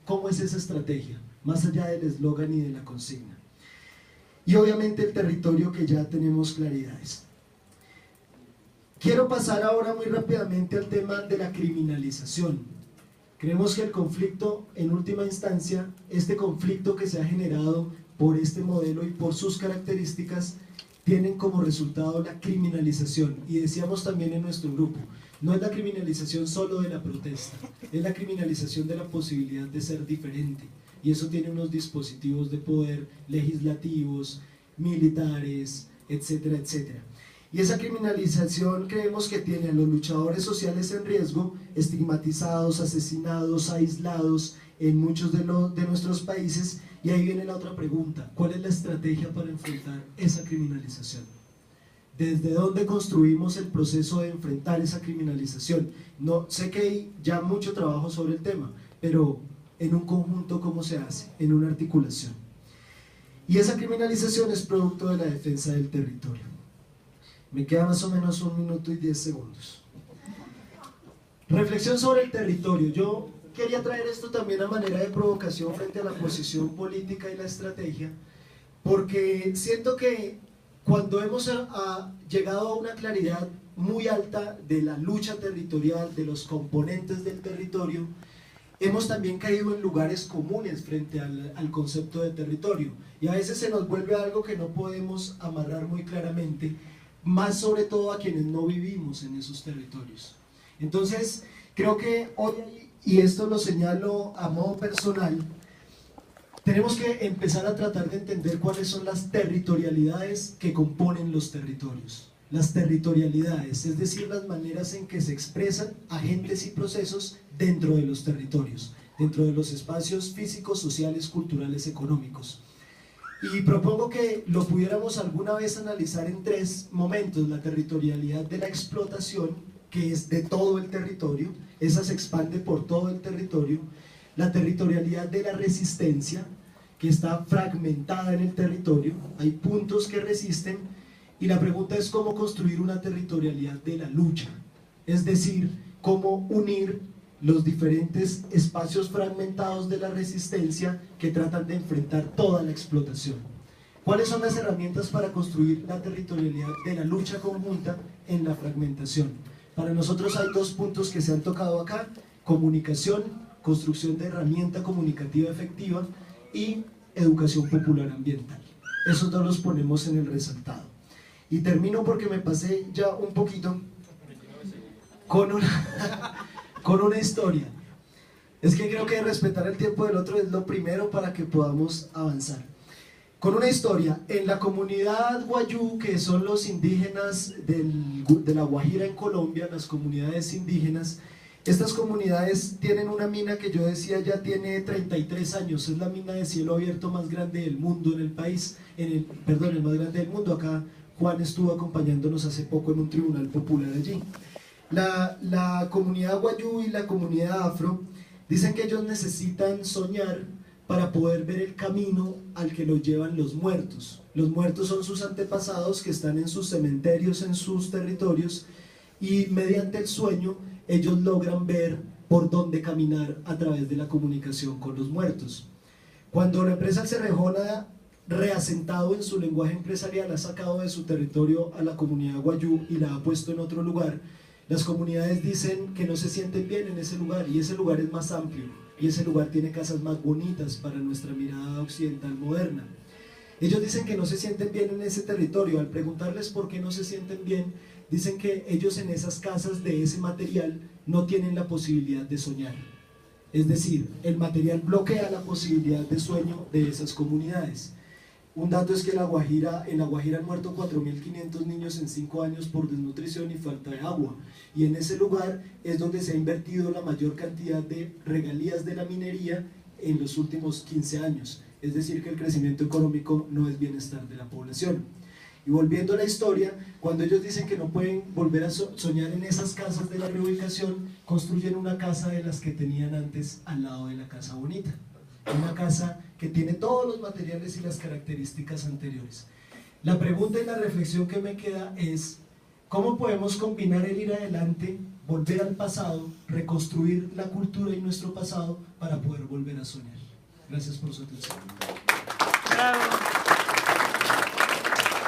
cómo es esa estrategia, más allá del eslogan y de la consigna. Y obviamente el territorio, que ya tenemos claridades. Quiero pasar ahora muy rápidamente al tema de la criminalización. Creemos que el conflicto, en última instancia, este conflicto que se ha generado por este modelo y por sus características, tienen como resultado la criminalización. Y decíamos también en nuestro grupo, no es la criminalización solo de la protesta, es la criminalización de la posibilidad de ser diferente. Y eso tiene unos dispositivos de poder legislativos, militares, etcétera, etcétera. Y esa criminalización creemos que tiene a los luchadores sociales en riesgo, estigmatizados, asesinados, aislados en muchos de nuestros países. Y ahí viene la otra pregunta: ¿cuál es la estrategia para enfrentar esa criminalización? ¿Desde dónde construimos el proceso de enfrentar esa criminalización? No, sé que hay ya mucho trabajo sobre el tema, pero en un conjunto, ¿cómo se hace? En una articulación. Y esa criminalización es producto de la defensa del territorio. Me queda más o menos 1 minuto y 10 segundos. Reflexión sobre el territorio. Yo quería traer esto también a manera de provocación frente a la posición política y la estrategia, porque siento que cuando hemos llegado a una claridad muy alta de la lucha territorial, de los componentes del territorio, hemos también caído en lugares comunes frente al concepto de territorio, y a veces se nos vuelve algo que no podemos amarrar muy claramente, más sobre todo a quienes no vivimos en esos territorios. Entonces, creo que hoy, y esto lo señalo a modo personal, tenemos que empezar a tratar de entender cuáles son las territorialidades que componen los territorios. Las territorialidades, es decir, las maneras en que se expresan agentes y procesos dentro de los territorios, dentro de los espacios físicos, sociales, culturales, económicos. Y propongo que lo pudiéramos alguna vez analizar en 3 momentos: la territorialidad de la explotación, que es de todo el territorio, esa se expande por todo el territorio; la territorialidad de la resistencia, que está fragmentada en el territorio, hay puntos que resisten; y la pregunta es cómo construir una territorialidad de la lucha, es decir, cómo unir los diferentes espacios fragmentados de la resistencia que tratan de enfrentar toda la explotación. ¿Cuáles son las herramientas para construir la territorialidad de la lucha conjunta en la fragmentación? Para nosotros hay 2 puntos que se han tocado acá: comunicación, construcción de herramienta comunicativa efectiva, y educación popular ambiental. Esos 2 los ponemos en el resaltado. Y termino porque me pasé ya un poquito con una historia. Es que creo que respetar el tiempo del otro es lo primero para que podamos avanzar. Con una historia, en la comunidad Wayuu, que son los indígenas de la Guajira en Colombia, las comunidades indígenas, estas comunidades tienen una mina que yo decía ya tiene 33 años, es la mina de cielo abierto más grande del mundo en el país, el más grande del mundo. Acá Juan estuvo acompañándonos hace poco en un tribunal popular allí. La comunidad Wayuu y la comunidad afro dicen que ellos necesitan soñar para poder ver el camino al que los llevan los muertos. Los muertos son sus antepasados que están en sus cementerios, en sus territorios, y mediante el sueño ellos logran ver por dónde caminar a través de la comunicación con los muertos. Cuando la empresa El Cerrejón ha reasentado en su lenguaje empresarial, ha sacado de su territorio a la comunidad Wayuu y la ha puesto en otro lugar, las comunidades dicen que no se sienten bien en ese lugar, y ese lugar es más amplio, y ese lugar tiene casas más bonitas para nuestra mirada occidental moderna. Ellos dicen que no se sienten bien en ese territorio. Al preguntarles por qué no se sienten bien, dicen que ellos en esas casas de ese material no tienen la posibilidad de soñar. Es decir, el material bloquea la posibilidad de sueño de esas comunidades. Un dato es que en la Guajira han muerto 4.500 niños en 5 años por desnutrición y falta de agua, y en ese lugar es donde se ha invertido la mayor cantidad de regalías de la minería en los últimos 15 años, es decir que el crecimiento económico no es bienestar de la población. Y volviendo a la historia, cuando ellos dicen que no pueden volver a soñar en esas casas de la reubicación, construyen una casa de las que tenían antes al lado de la casa bonita, una casa que tiene todos los materiales y las características anteriores. La pregunta y la reflexión que me queda es: ¿cómo podemos combinar el ir adelante volver al pasado, reconstruir la cultura y nuestro pasado para poder volver a soñar. Gracias por su atención.